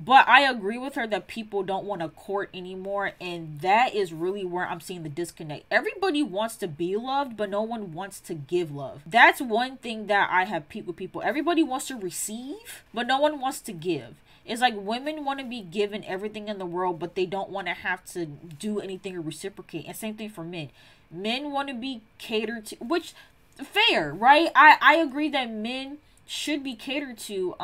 But I agree with her that people don't want to court anymore, and that is really where I'm seeing the disconnect. Everybody wants to be loved, but no one wants to give love. That's one thing that I have peeped with people. Everybody wants to receive, but no one wants to give. It's like women want to be given everything in the world, but they don't want to have to do anything or reciprocate. And same thing for men. Men want to be catered to, which fair, right? I agree that men should be catered to,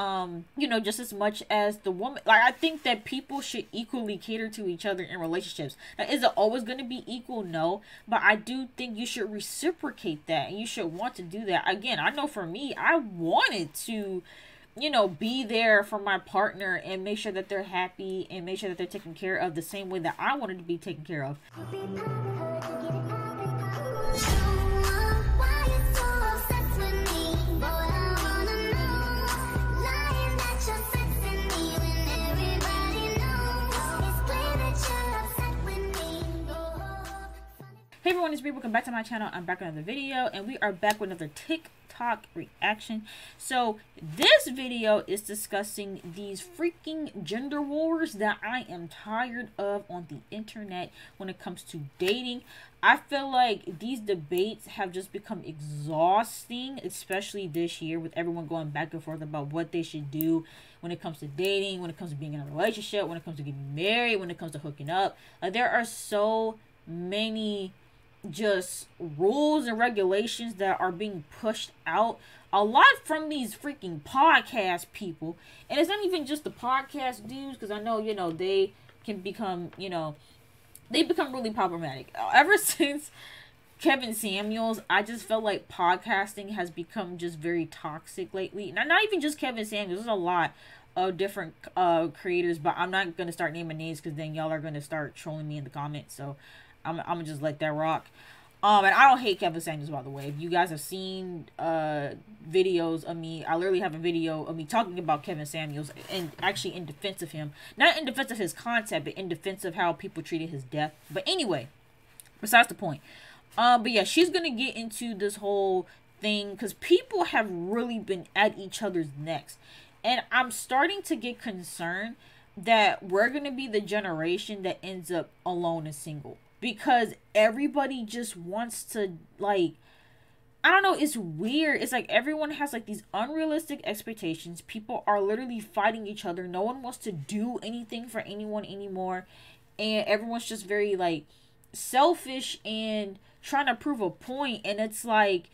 you know, just as much as the woman. Like, I think that people should equally cater to each other in relationships. Now, is it always going to be equal? No, but I do think you should reciprocate that, and you should want to do that. Again, I know for me, I wanted to, you know, be there for my partner and make sure that they're happy and make sure that they're taken care of the same way that I wanted to be taken care of. Hey everyone, it's Bree. Welcome back to my channel. I'm back with another video, and we are back with another TikTok reaction. So this video is discussing these freaking gender wars that I am tired of on the internet when it comes to dating. I feel like these debates have just become exhausting, especially this year with everyone going back and forth about what they should do when it comes to dating, when it comes to being in a relationship, when it comes to getting married, when it comes to hooking up. Like, there are so many just rules and regulations that are being pushed out, a lot from these freaking podcast people. And it's not even just the podcast dudes, because I know, you know, they can become, you know, they become really problematic. Ever since Kevin Samuels, I just felt like podcasting has become just very toxic lately. Not even just Kevin Samuels, there's a lot of different creators, but I'm not going to start naming names because then y'all are going to start trolling me in the comments. So I'm gonna just let that rock. And I don't hate Kevin Samuels, by the way. If you guys have seen videos of me, I literally have a video of me talking about Kevin Samuels, and actually in defense of him. Not in defense of his content, but in defense of how people treated his death. But anyway, besides the point. But yeah, she's gonna get into this whole thing because people have really been at each other's necks. And I'm starting to get concerned that we're gonna be the generation that ends up alone and single. Because everybody just wants to, like, I don't know, it's weird. It's like everyone has like these unrealistic expectations. People are literally fighting each other. No one wants to do anything for anyone anymore. And everyone's just very like selfish and trying to prove a point. And it's like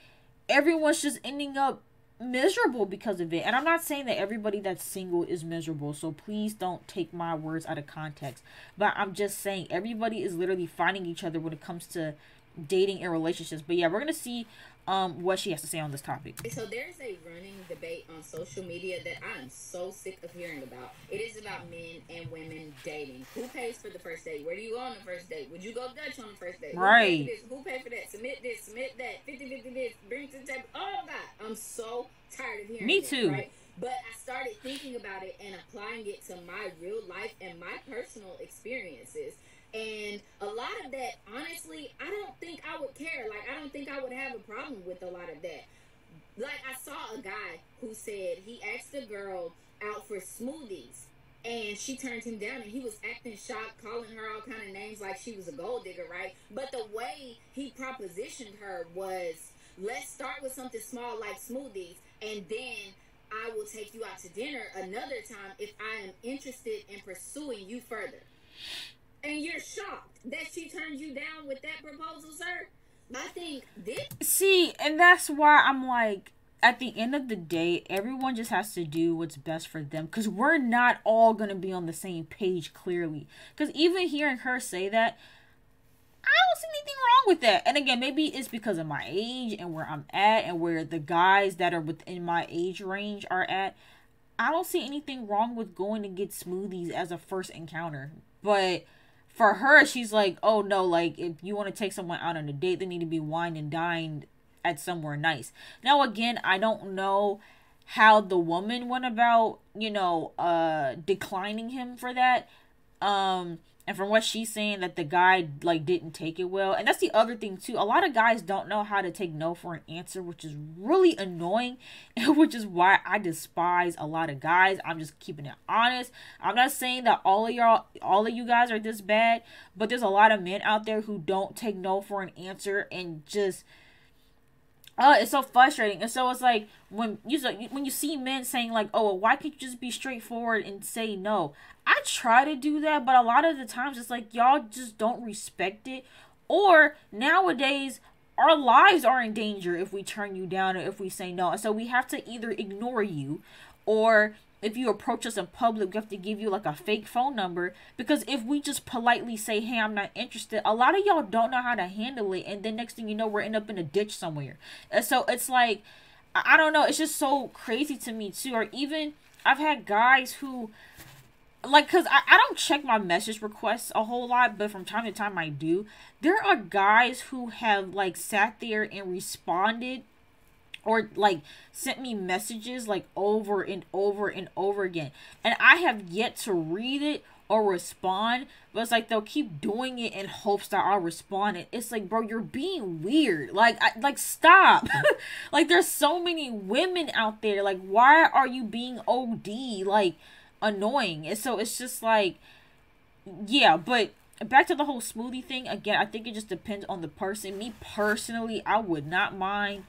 everyone's just ending up miserable because of it. And I'm not saying that everybody that's single is miserable, so please don't take my words out of context, but I'm just saying everybody is literally finding each other when it comes to dating and relationships. But yeah, we're gonna see what she has to say on this topic. So there's a running debate on social media that I am so sick of hearing about. It is about men and women dating. Who pays for the first date? Where do you go on the first date? Would you go Dutch on the first date? Right. Who paid for that? Submit this, submit that, 50-50 this, bring it to the table. Oh God, I'm so tired of hearing Me this, too. right? But I started thinking about it and applying it to my real life and my personal experiences. And a lot of that, honestly, I don't think I would care. Like, I don't think I would have a problem with a lot of that. Like, I saw a guy who said he asked a girl out for smoothies, and she turned him down, and he was acting shocked, calling her all kind of names like she was a gold digger, right? But the way he propositioned her was, let's start with something small like smoothies, and then I will take you out to dinner another time if I am interested in pursuing you further. And you're shocked that she turned you down with that proposal, sir? I think this... See, and that's why I'm like, at the end of the day, everyone just has to do what's best for them. Because we're not all going to be on the same page, clearly. Because even hearing her say that, I don't see anything wrong with that. And again, maybe it's because of my age and where I'm at and where the guys that are within my age range are at. I don't see anything wrong with going to get smoothies as a first encounter. But for her, she's like, oh no, like, if you want to take someone out on a date, they need to be wined and dined at somewhere nice. Now, again, I don't know how the woman went about, you know, declining him for that. And And from what she's saying, that the guy like didn't take it well. And that's the other thing too. A lot of guys don't know how to take no for an answer, which is really annoying, and which is why I despise a lot of guys. I'm just keeping it honest. I'm not saying that all of you guys are this bad, but there's a lot of men out there who don't take no for an answer, and just it's so frustrating. And so it's like when you see men saying like, oh, well, why can't you just be straightforward and say no? I try to do that, but a lot of the times it's like y'all just don't respect it. Or nowadays, our lives are in danger if we turn you down or if we say no. And so we have to either ignore you, or if you approach us in public, we have to give you like a fake phone number. Because if we just politely say, hey, I'm not interested, a lot of y'all don't know how to handle it. And then next thing you know, we're end up in a ditch somewhere. And so it's like, I don't know. It's just so crazy to me too. Or even I've had guys who, like, because I don't check my message requests a whole lot, but from time to time I do. There are guys who have like sat there and responded, or like sent me messages like over and over and over again, and I have yet to read it or respond. But it's like they'll keep doing it in hopes that I'll respond. And it's like, bro, you're being weird. Like stop. Like, there's so many women out there. Like, why are you being OD like annoying? And so it's just like, yeah. But back to the whole smoothie thing again, I think it just depends on the person. Me personally, I would not mind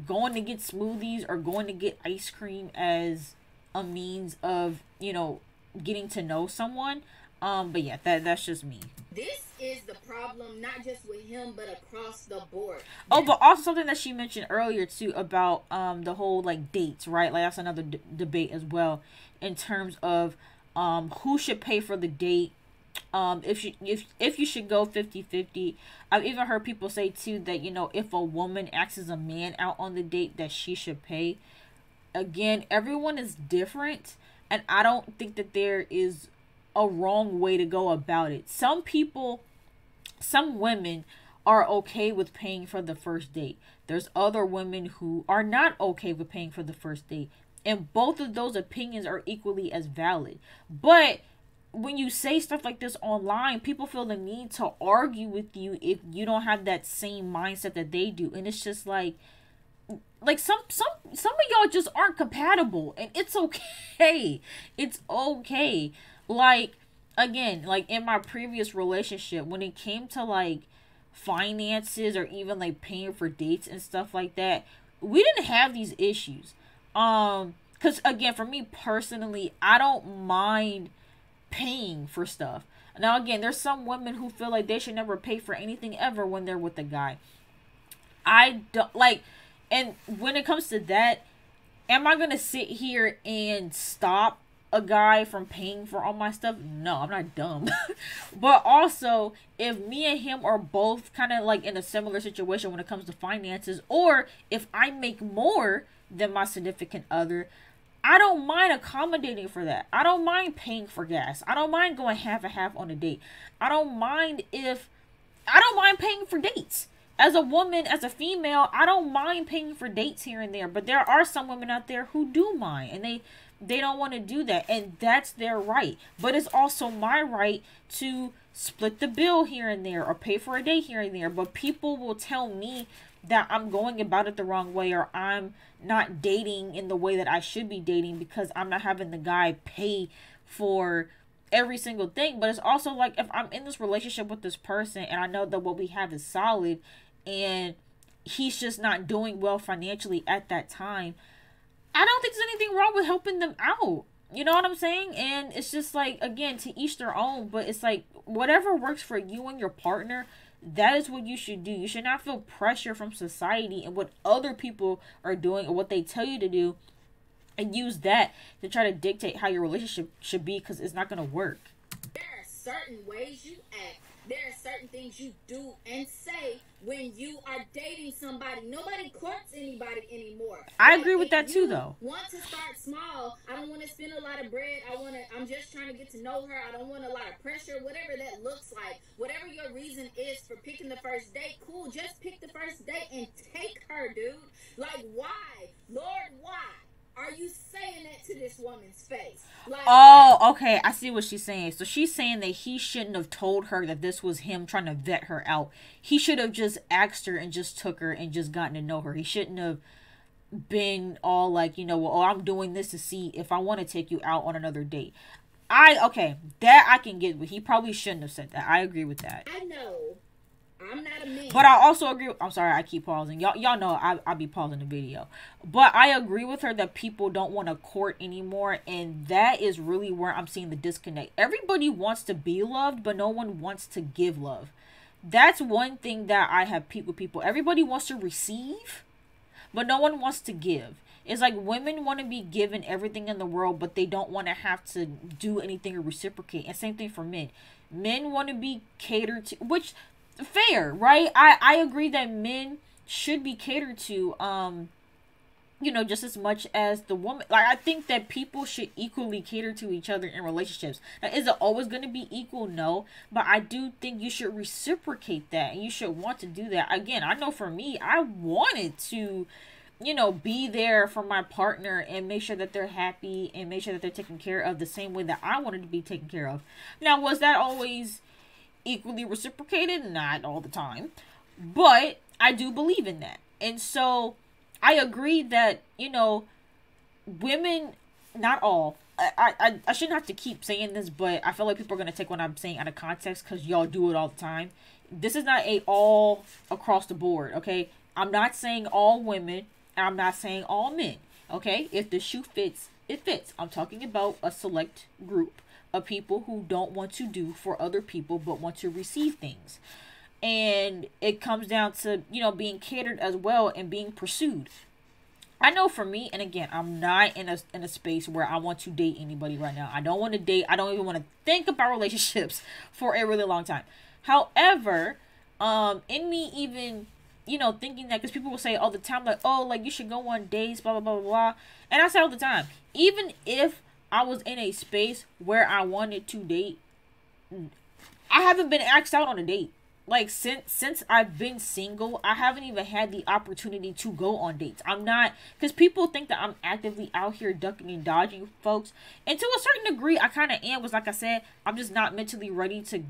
going to get smoothies or going to get ice cream as a means of, you know, getting to know someone. But yeah, that's just me. This is the problem, not just with him, but across the board. Oh, but also something that she mentioned earlier too about the whole like dates, right? Like that's another debate as well, in terms of who should pay for the date. If you should go 50-50. I've even heard people say too that, you know, if a woman asks a man out on the date, that she should pay. Again, everyone is different, and I don't think that there is a wrong way to go about it. Some women are okay with paying for the first date. There's other women who are not okay with paying for the first date, and both of those opinions are equally as valid. But when you say stuff like this online, people feel the need to argue with you if you don't have that same mindset that they do. And it's just like some of y'all just aren't compatible, and it's okay. It's okay. Like, again, like in my previous relationship, when it came to like finances or even like paying for dates and stuff like that, we didn't have these issues. Because again, for me personally, I don't mind paying for stuff. Now again, there's some women who feel like they should never pay for anything ever when they're with a guy. I don't like, and when it comes to that, am I gonna sit here and stop a guy from paying for all my stuff? No, I'm not dumb. But also, if me and him are both kind of like in a similar situation when it comes to finances, or if I make more than my significant other, I don't mind accommodating for that. I don't mind paying for gas. I don't mind going half and half on a date. I don't mind paying for dates. As a woman, as a female, I don't mind paying for dates here and there. But there are some women out there who do mind, and they don't want to do that, and that's their right. But it's also my right to split the bill here and there, or pay for a date here and there. But people will tell me that I'm going about it the wrong way, or I'm not dating in the way that I should be dating because I'm not having the guy pay for every single thing. But it's also like, if I'm in this relationship with this person and I know that what we have is solid, and he's just not doing well financially at that time, I don't think there's anything wrong with helping them out. You know what I'm saying? And it's just like, again, to each their own. But it's like, whatever works for you and your partner, that is what you should do. You should not feel pressure from society and what other people are doing or what they tell you to do, and use that to try to dictate how your relationship should be, because it's not going to work. There are certain ways you act. There are certain things you do and say when you are dating somebody. Nobody courts anybody anymore. I agree with that too, though. Want to start small. I don't want to spend a lot of bread. I'm just trying to get to know her. I don't want a lot of pressure. Whatever that looks like. Whatever your reason is for picking the first date, cool. Just pick the first date and take her, dude. Like, why? Lord, why are you saying that to this woman's face? Like, oh, okay. I see what she's saying. So she's saying that he shouldn't have told her that this was him trying to vet her out. He should have just asked her and just took her and just gotten to know her. He shouldn't have been all like, well, oh, I'm doing this to see if I want to take you out on another date. Okay, that I can get with. He probably shouldn't have said that. I agree with that. I know I'm not a man, but I also agree. I'm sorry, I keep pausing. Y'all know I be pausing the video. But I agree with her that people don't want to court anymore, and that is really where I'm seeing the disconnect. Everybody wants to be loved, but no one wants to give love. That's one thing that I have peeped with people. Everybody wants to receive, but no one wants to give. It's like women want to be given everything in the world, but they don't want to have to do anything or reciprocate. And same thing for men. Men want to be catered to, which, fair, right? I agree that men should be catered to, just as much as the woman. Like, I think that people should equally cater to each other in relationships. Now, is it always going to be equal? No. But I do think you should reciprocate that. And you should want to do that. Again, I know for me, I wanted to be there for my partner and make sure that they're happy and make sure that they're taken care of the same way that I wanted to be taken care of. Now, was that always equally reciprocated? Not all the time. But I do believe in that. And so I agree that, women, not all. I shouldn't have to keep saying this, but I feel like people are going to take what I'm saying out of context because y'all do it all the time. This is not a all across the board, okay? I'm not saying all women. I'm not saying all men, okay? If the shoe fits, it fits. I'm talking about a select group of people who don't want to do for other people but want to receive things. And it comes down to, being catered as well and being pursued. I know for me, and again, I'm not in a space where I want to date anybody right now. I don't want to date. I don't even want to think about relationships for a really long time. However, in me even thinking that, because people will say all the time, like, oh, like, you should go on dates, blah, blah, blah, blah, blah. And I say all the time, even if I was in a space where I wanted to date, I haven't been asked out on a date. Like, since I've been single, I haven't even had the opportunity to go on dates. I'm not, because people think that I'm actively out here ducking and dodging folks. And to a certain degree, I kind of am, because like I said, I'm just not mentally ready to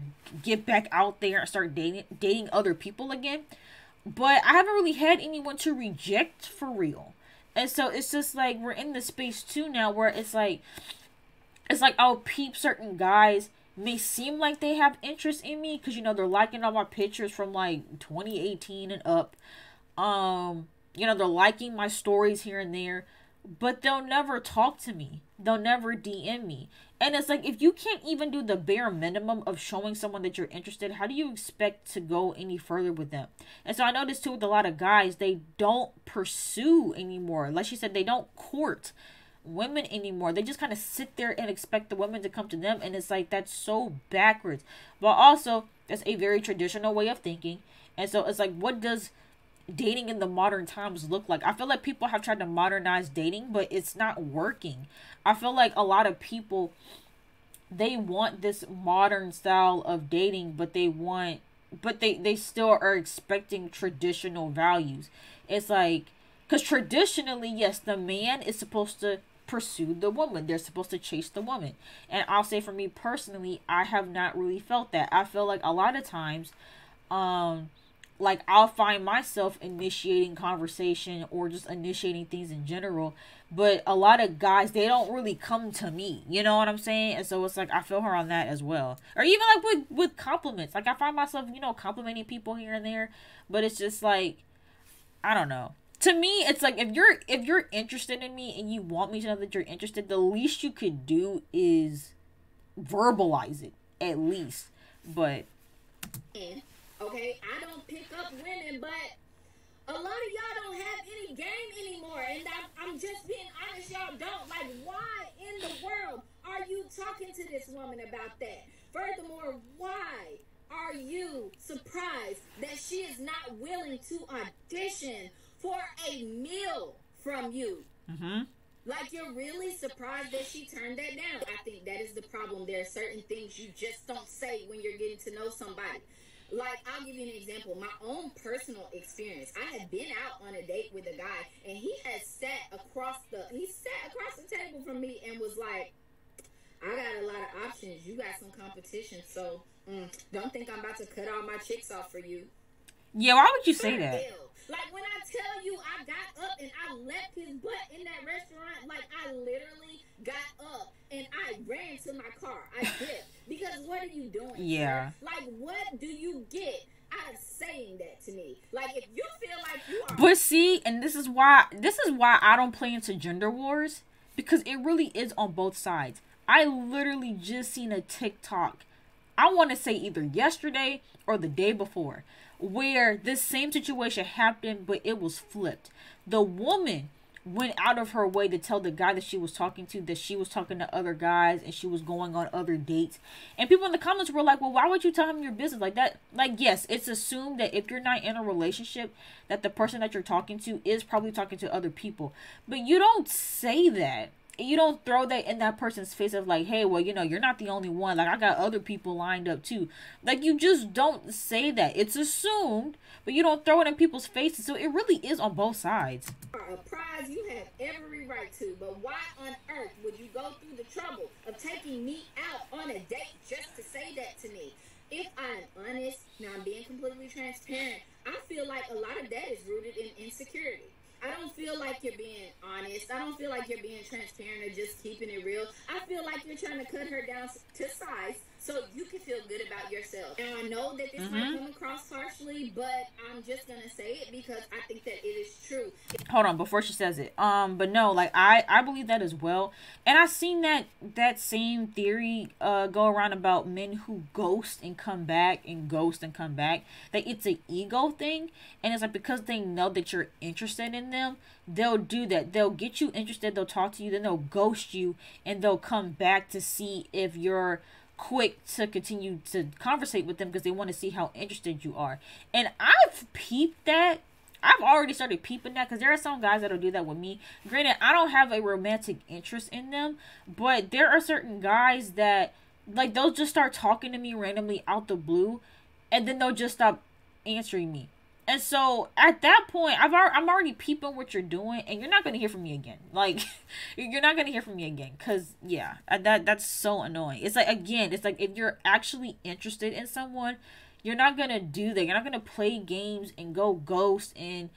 get back out there and start dating other people again. But I haven't really had anyone to reject for real. And so it's just like we're in this space too now where it's like I'll peep certain guys may seem like they have interest in me because they're liking all my pictures from like 2018 and up. They're liking my stories here and there, but they'll never talk to me. They'll never DM me. And it's like, if you can't even do the bare minimum of showing someone that you're interested, how do you expect to go any further with them? And so I noticed too with a lot of guys, they don't pursue anymore. Like she said, they don't court women anymore. They just kind of sit there and expect the women to come to them. And it's like, that's so backwards. But also, that's a very traditional way of thinking. And so it's like, what does dating in the modern times look like? I feel like people have tried to modernize dating, but it's not working. I feel like a lot of people, they want this modern style of dating, but they still are expecting traditional values. It's like, because traditionally, yes, the man is supposed to pursue the woman. They're supposed to chase the woman. And I'll say for me personally, I have not really felt that. I feel like a lot of times, like, I'll find myself initiating conversation or just initiating things in general. But a lot of guys, they don't really come to me. You know what I'm saying? And so it's like, I feel her on that as well. Or even like with compliments. Like, I find myself, complimenting people here and there. But it's just like, I don't know. To me, it's like, if you're interested in me and you want me to know that you're interested, the least you could do is verbalize it, at least. But okay, I don't pick up women, but a lot of y'all don't have any game anymore. And I'm just being honest, y'all don't. Like, why in the world are you talking to this woman about that? Furthermore, why are you surprised that she is not willing to audition for a meal from you? Mm-hmm. Like, you're really surprised that she turned that down. I think that is the problem. There are certain things you just don't say when you're getting to know somebody. Like, I'll give you an example. My own personal experience. I had been out on a date with a guy, and he sat across the table from me and was like, I got a lot of options. You got some competition, so don't think I'm about to cut all my chicks off for you. Yeah, why would you say that? Like, when I tell you I got up and I left his butt in that restaurant, like, I literally got up and I ran to my car. I did. Because what are you doing? Yeah. Sir? Like, what do you get out of saying that to me? Like, if you feel like you are... But see, and this is why I don't play into gender wars, because it really is on both sides. I literally just seen a TikTok, I want to say either yesterday or the day before, where this same situation happened, but it was flipped. The woman went out of her way to tell the guy that she was talking to that she was talking to other guys and she was going on other dates. And people in the comments were like, well, why would you tell him your business like that? Like, yes, it's assumed that if you're not in a relationship, that the person that you're talking to is probably talking to other people. But you don't say that. You don't throw that in that person's face of like, hey, well, you know, you're not the only one. Like, I got other people lined up too. Like, you just don't say that. It's assumed, but you don't throw it in people's faces. So it really is on both sides. A prize you have every right to, but why on earth would you go through the trouble of taking me out on a date just to say that to me? If I'm honest, now I'm being completely transparent, I feel like a lot of that is rooted in insecurity. I don't feel like you're being honest. I don't feel like you're being transparent or just keeping it real. I feel like you're trying to cut her down to size so you can feel good about yourself. And I know that this might come across harshly, but I'm just going to say it because I think that it is true. Hold on, before she says it. But no, like, I believe that as well. And I've seen that same theory go around about men who ghost and come back and ghost and come back. That it's an ego thing. And it's like, because they know that you're interested in them, they'll do that. They'll get you interested, they'll talk to you, then they'll ghost you, and they'll come back to see if you're quick to continue to conversate with them because they want to see how interested you are. And I've peeped that. I've already started peeping that because there are some guys that'll do that with me. Granted, I don't have a romantic interest in them, but there are certain guys that, like, they'll just start talking to me randomly out the blue, and then they'll just stop answering me. And so at that point, I'm already peeping what you're doing, and you're not gonna hear from me again. Like, you're not gonna hear from me again, cause yeah, that's so annoying. It's like, again, it's like if you're actually interested in someone, you're not gonna do that. You're not gonna play games and go ghost. And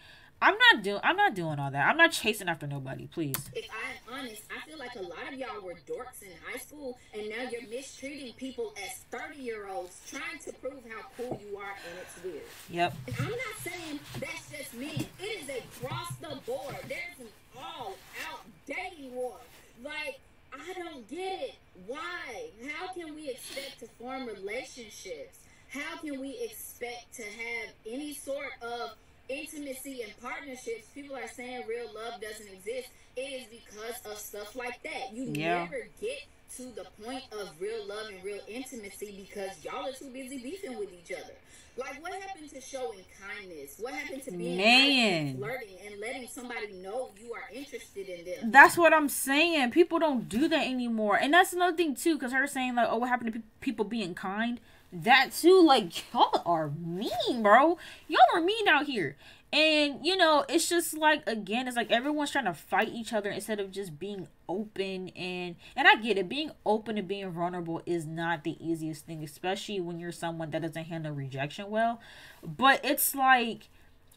I'm not doing all that. I'm not chasing after nobody, please. If I'm honest, I feel like a lot of y'all were dorks in high school, and now you're mistreating people as 30-year-olds, trying to prove how cool you are, and it's weird. Yep. And I'm not saying that's just me. It is across the board. There's an all-out dating war. Like, I don't get it. Why? How can we expect to form relationships? How can we expect to have any sort of intimacy and partnerships? People are saying real love doesn't exist. It is because of stuff like that. You never get to the point of real love and real intimacy because y'all are too busy beefing with each other. Like, what happened to showing kindness? What happened to being nice and flirting and letting somebody know you are interested in them? That's what I'm saying. People don't do that anymore. And that's another thing too, because her saying like, oh, what happened to people being kind? That too, like, y'all are mean, bro. Y'all are mean out here. And, you know, it's just like, again, it's like everyone's trying to fight each other instead of just being open. And I get it. Being open and being vulnerable is not the easiest thing, especially when you're someone that doesn't handle rejection well. But it's like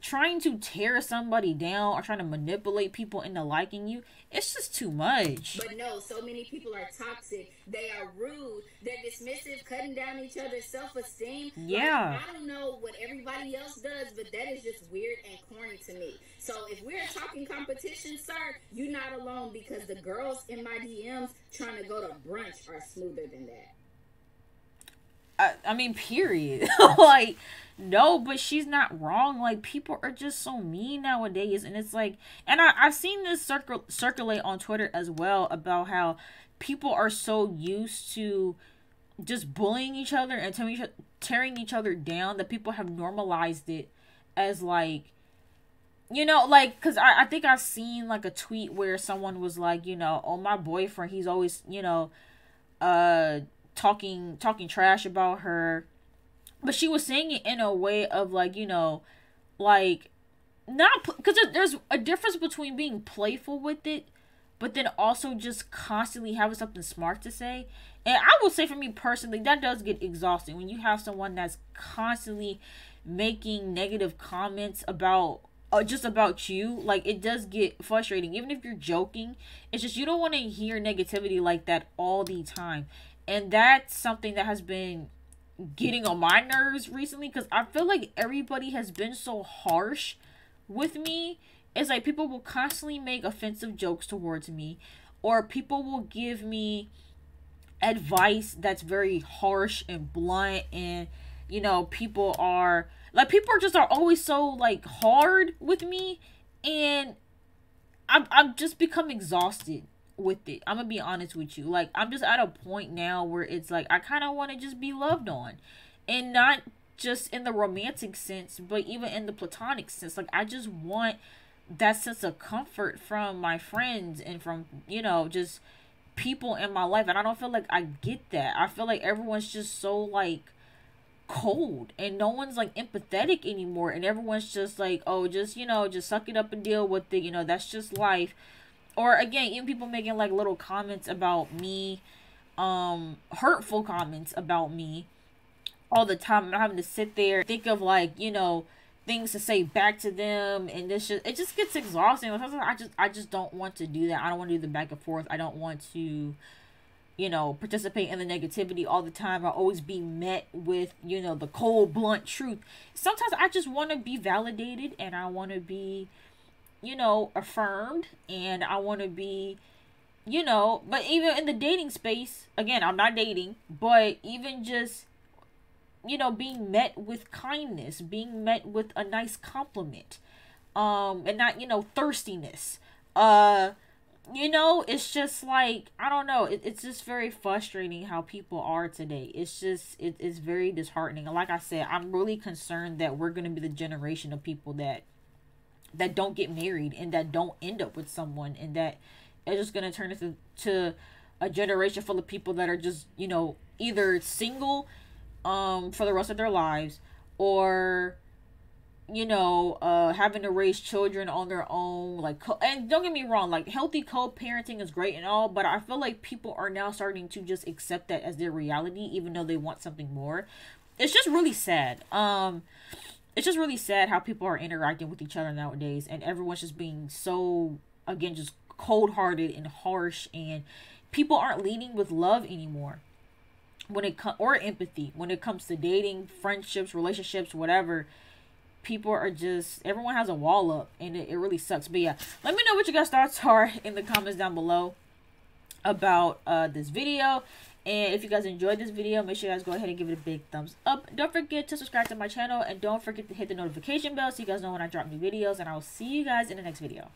trying to tear somebody down or trying to manipulate people into liking you, it's just too much. But no, so many people are toxic. They are rude. They're dismissive, cutting down each other's self-esteem. Yeah. Like, I don't know what everybody else does, but that is just weird and corny to me. So if we're talking competition, sir, you're not alone because the girls in my DMs trying to go to brunch are smoother than that. I mean, period. Like, no, but she's not wrong. Like, people are just so mean nowadays. And it's like, and I've seen this circulate on Twitter as well about how people are so used to just bullying each other and tearing each other down that people have normalized it as like, you know, like, because I think I've seen like a tweet where someone was like, you know, oh, my boyfriend, he's always, you know, talking trash about her, but she was saying it in a way of like, you know, like, not because there's a difference between being playful with it, but then also just constantly having something smart to say. And I will say, for me personally, that does get exhausting when you have someone that's constantly making negative comments about just about you. Like, it does get frustrating, even if you're joking. It's just, you don't want to hear negativity like that all the time. And that's something that has been getting on my nerves recently, because I feel like everybody has been so harsh with me. It's like people will constantly make offensive jokes towards me, or people will give me advice that's very harsh and blunt, and you know, people are always so like hard with me, and I've just become exhausted with it. I'm gonna be honest with you. Like, I'm just at a point now where it's like I kind of want to just be loved on, and not just in the romantic sense, but even in the platonic sense. Like, I just want that sense of comfort from my friends and from, you know, just people in my life. And I don't feel like I get that. I feel like everyone's just so like cold, and no one's like empathetic anymore, and everyone's just like, oh, just, you know, just suck it up and deal with it, you know, that's just life. Or again, even people making like little comments about me, hurtful comments about me all the time. I'm having to sit there, think of like, you know, things to say back to them, and it just gets exhausting. I just don't want to do that. I don't want to do the back and forth. I don't want to, you know, participate in the negativity all the time. I'll always be met with, you know, the cold, blunt truth. Sometimes I just want to be validated, and I want to be, you know, affirmed, and I want to be, you know, but even in the dating space, again, I'm not dating, but even just, you know, being met with kindness, being met with a nice compliment, and not, you know, thirstiness. You know, it's just like, I don't know, it's just very frustrating how people are today. It's just, it's very disheartening. And like I said, I'm really concerned that we're going to be the generation of people that don't get married, and that don't end up with someone, and that it's just going to turn into a generation full of people that are just, you know, either single for the rest of their lives, or, you know, having to raise children on their own. Like, and don't get me wrong, like, healthy co-parenting is great and all, but I feel like people are now starting to just accept that as their reality, even though they want something more. It's just really sad. It's just really sad how people are interacting with each other nowadays, and everyone's just being so, again, just cold-hearted and harsh, and people aren't leading with love anymore or empathy when it comes to dating, friendships, relationships, whatever. People are just, everyone has a wall up, and it really sucks. But yeah, let me know what you guys' thoughts are in the comments down below about this video. And if you guys enjoyed this video, make sure you guys go ahead and give it a big thumbs up. Don't forget to subscribe to my channel, and don't forget to hit the notification bell so you guys know when I drop new videos. And I will see you guys in the next video.